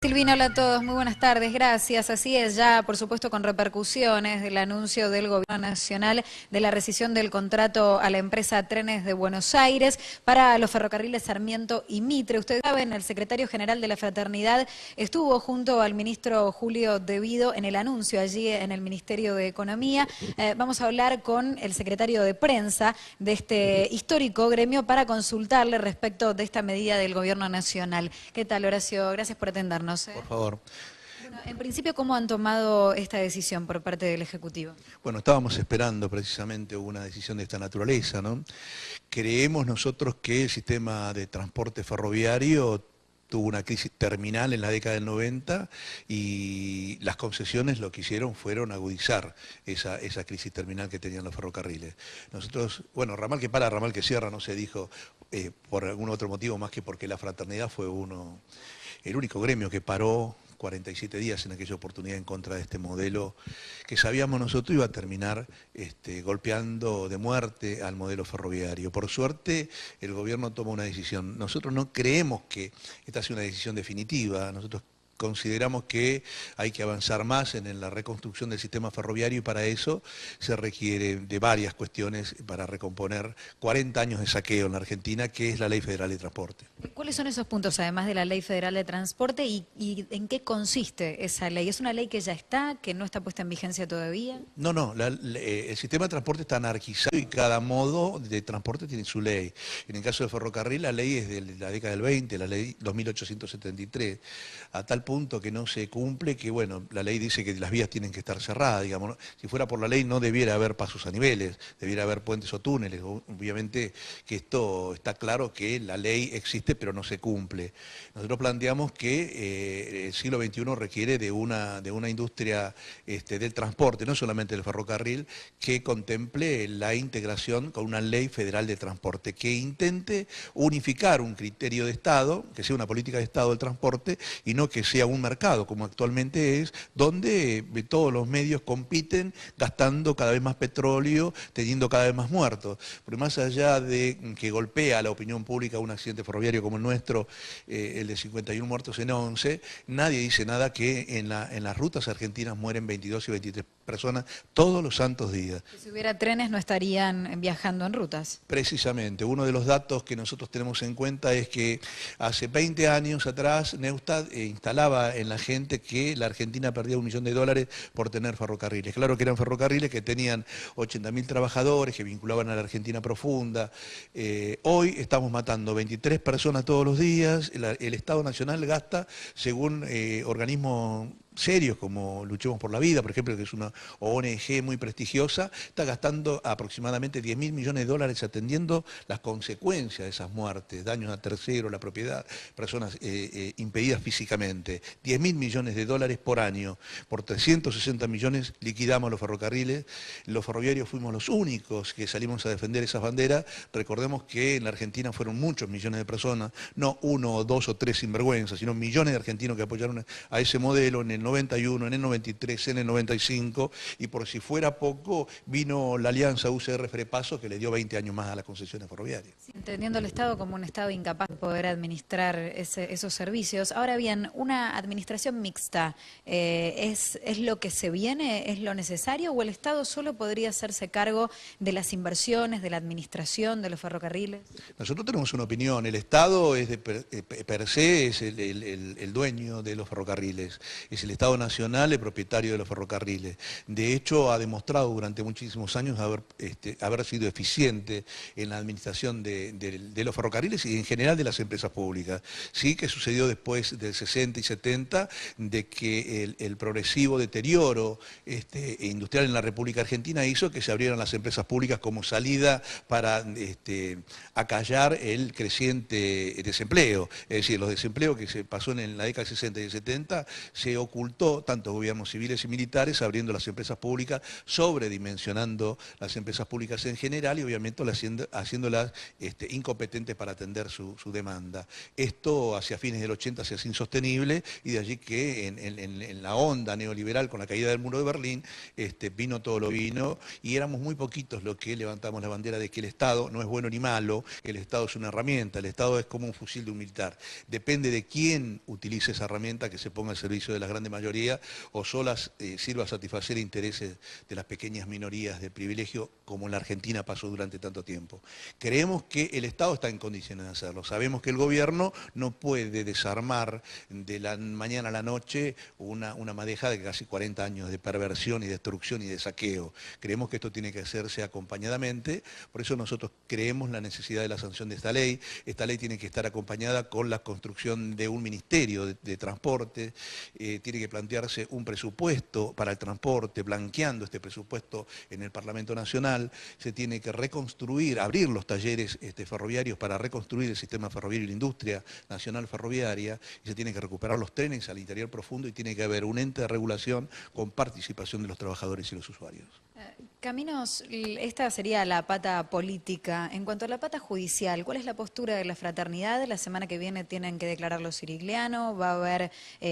Silvina, hola a todos, muy buenas tardes, gracias. Así es, ya por supuesto con repercusiones del anuncio del Gobierno Nacional de la rescisión del contrato a la empresa Trenes de Buenos Aires para los ferrocarriles Sarmiento y Mitre. Ustedes saben, el secretario general de la Fraternidad estuvo junto al ministro Julio De Vido en el anuncio allí en el Ministerio de Economía. Vamos a hablar con el secretario de prensa de este histórico gremio para consultarle respecto de esta medida del Gobierno Nacional. ¿Qué tal, Horacio? Gracias por atendernos. Por favor. Bueno, en principio, ¿cómo han tomado esta decisión por parte del Ejecutivo? Bueno, estábamos esperando precisamente una decisión de esta naturaleza, ¿no? Creemos nosotros que el sistema de transporte ferroviario tuvo una crisis terminal en la década del 90 y las concesiones lo que hicieron fueron agudizar esa crisis terminal que tenían los ferrocarriles. Nosotros, bueno, ramal que para, ramal que cierra, no se dijo por algún otro motivo más que porque la fraternidad fue el único gremio que paró 47 días en aquella oportunidad en contra de este modelo que sabíamos nosotros iba a terminar golpeando de muerte al modelo ferroviario. Por suerte, el gobierno toma una decisión. Nosotros no creemos que esta sea una decisión definitiva. Nosotros consideramos que hay que avanzar más en la reconstrucción del sistema ferroviario y para eso se requiere de varias cuestiones para recomponer 40 años de saqueo en la Argentina, que es la Ley Federal de Transporte. ¿Cuáles son esos puntos, además de la Ley Federal de Transporte, y en qué consiste esa ley? ¿Es una ley que ya está, que no está puesta en vigencia todavía? No, el sistema de transporte está anarquizado y cada modo de transporte tiene su ley. En el caso del ferrocarril, la ley es de la década del 20, la ley 2873, a tal punto que no se cumple que, bueno, la ley dice que las vías tienen que estar cerradas, digamos, ¿no? Si fuera por la ley no debiera haber pasos a niveles, debiera haber puentes o túneles. Obviamente que esto está claro que la ley existe pero no se cumple. Nosotros planteamos que el siglo XXI requiere de una industria del transporte, no solamente del ferrocarril, que contemple la integración con una ley federal de transporte, que intente unificar un criterio de Estado, que sea una política de Estado del transporte y no que sea un mercado, como actualmente es, donde todos los medios compiten gastando cada vez más petróleo, teniendo cada vez más muertos. Porque más allá de que golpea a la opinión pública un accidente ferroviario como el nuestro, el de 51 muertos en 11, nadie dice nada que en las rutas argentinas mueren 22 y 23 personas todos los santos días. Si hubiera trenes no estarían viajando en rutas. Precisamente, uno de los datos que nosotros tenemos en cuenta es que hace 20 años atrás Neustadt instalaba en la gente que la Argentina perdía $1 millón por tener ferrocarriles. Claro que eran ferrocarriles que tenían 80.000 trabajadores, que vinculaban a la Argentina profunda. Hoy estamos matando 23 personas todos los días. El Estado Nacional gasta, según organismos serios como Luchemos por la Vida, por ejemplo, que es una ONG muy prestigiosa, está gastando aproximadamente $10.000 millones atendiendo las consecuencias de esas muertes, daños a terceros, la propiedad, personas impedidas físicamente. $10.000 millones por año. Por 360 millones liquidamos los ferrocarriles. Los ferroviarios fuimos los únicos que salimos a defender esas banderas. Recordemos que en la Argentina fueron muchos millones de personas, no uno o dos o tres sinvergüenzas, sino millones de argentinos que apoyaron a ese modelo en el 91, en el 93, en el 95, y por si fuera poco, vino la alianza UCR-Frepaso que le dio 20 años más a las concesiones ferroviarias. Sí, entendiendo el Estado como un Estado incapaz de poder administrar esos servicios. Ahora bien, una administración mixta, ¿es lo que se viene? ¿Es lo necesario? ¿O el Estado solo podría hacerse cargo de las inversiones, de la administración, de los ferrocarriles? Nosotros tenemos una opinión. El Estado es per se es el dueño de los ferrocarriles. Es el Estado Nacional el propietario de los ferrocarriles. De hecho, ha demostrado durante muchísimos años haber sido eficiente en la administración de los ferrocarriles y en general de las empresas públicas. Sí que sucedió después del 60 y 70 de que el progresivo deterioro industrial en la República Argentina hizo que se abrieran las empresas públicas como salida para acallar el creciente desempleo. Es decir, los desempleos que se pasó en la década del 60 y el 70 se ocurrieron catapultó tanto gobiernos civiles y militares, abriendo las empresas públicas, sobredimensionando las empresas públicas en general y obviamente haciéndolas incompetentes para atender su demanda. Esto hacia fines del 80 se hace insostenible y de allí que en la onda neoliberal con la caída del muro de Berlín vino todo lo vino y éramos muy poquitos los que levantamos la bandera de que el Estado no es bueno ni malo, que el Estado es una herramienta, el Estado es como un fusil de un militar. Depende de quién utilice esa herramienta que se ponga al servicio de la grande mayoría o solas sirva a satisfacer intereses de las pequeñas minorías de privilegio como en la Argentina pasó durante tanto tiempo. Creemos que el Estado está en condiciones de hacerlo. Sabemos que el gobierno no puede desarmar de la mañana a la noche una madeja de casi 40 años de perversión y destrucción y de saqueo. Creemos que esto tiene que hacerse acompañadamente, por eso nosotros creemos la necesidad de la sanción de esta ley. Esta ley tiene que estar acompañada con la construcción de un ministerio de transporte, tiene que plantearse un presupuesto para el transporte, blanqueando este presupuesto en el Parlamento Nacional, se tiene que reconstruir, abrir los talleres ferroviarios para reconstruir el sistema ferroviario y la industria nacional ferroviaria, y se tiene que recuperar los trenes al interior profundo y tiene que haber un ente de regulación con participación de los trabajadores y los usuarios. Caminos, esta sería la pata política. En cuanto a la pata judicial, ¿cuál es la postura de la fraternidad? La semana que viene tienen que declarar los Sirigliano, va a haber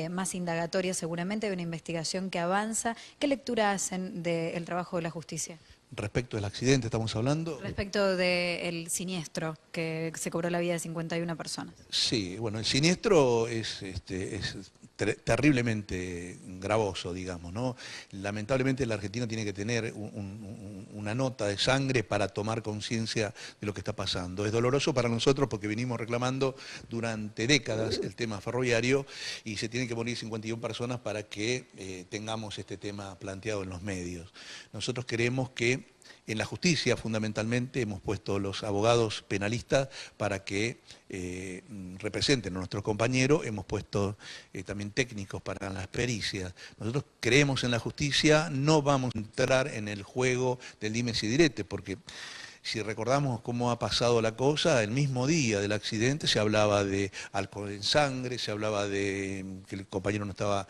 más indagatorias seguramente, hay una investigación que avanza. ¿Qué lectura hacen del trabajo de la justicia? Respecto del accidente estamos hablando. Respecto del siniestro que se cobró la vida de 51 personas. Sí, bueno, el siniestro es terriblemente gravoso, digamos, ¿no? Lamentablemente la Argentina tiene que tener una nota de sangre para tomar conciencia de lo que está pasando. Es doloroso para nosotros porque venimos reclamando durante décadas el tema ferroviario y se tienen que morir 51 personas para que tengamos este tema planteado en los medios. Nosotros queremos que en la justicia, fundamentalmente, hemos puesto los abogados penalistas para que representen a nuestros compañeros, hemos puesto también técnicos para las pericias. Nosotros creemos en la justicia, no vamos a entrar en el juego del dimes y diretes, porque si recordamos cómo ha pasado la cosa, el mismo día del accidente se hablaba de alcohol en sangre, se hablaba de que el compañero no estaba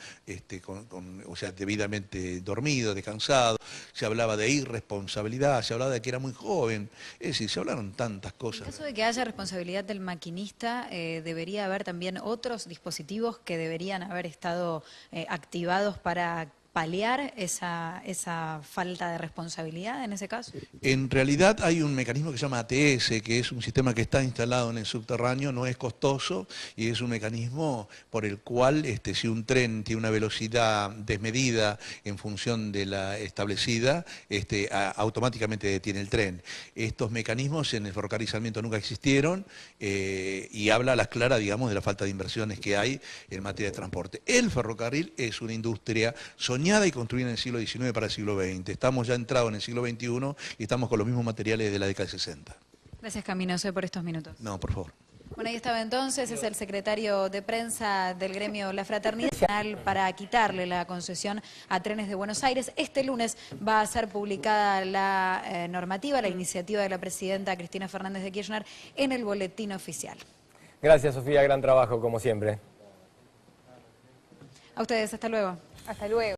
debidamente dormido, descansado, se hablaba de irresponsabilidad, se hablaba de que era muy joven, es decir, se hablaron tantas cosas. En caso de que haya responsabilidad del maquinista, debería haber también otros dispositivos que deberían haber estado activados para paliar esa falta de responsabilidad en ese caso. En realidad hay un mecanismo que se llama ATS, que es un sistema que está instalado en el subterráneo, no es costoso y es un mecanismo por el cual si un tren tiene una velocidad desmedida en función de la establecida, automáticamente detiene el tren. Estos mecanismos en el ferrocarril Sarmiento nunca existieron y habla a las claras, digamos, de la falta de inversiones que hay en materia de transporte. El ferrocarril es una industria soñada y construida en el siglo XIX para el siglo XX. Estamos ya entrados en el siglo XXI y estamos con los mismos materiales de la década de 60. Gracias, Caminos, por estos minutos. No, por favor. Bueno, ahí estaba entonces, es el secretario de prensa del gremio La Fraternidad Nacional para quitarle la concesión a Trenes de Buenos Aires. Este lunes va a ser publicada la normativa, la iniciativa de la presidenta Cristina Fernández de Kirchner en el boletín oficial. Gracias, Sofía, gran trabajo como siempre. A ustedes, hasta luego. Hasta luego.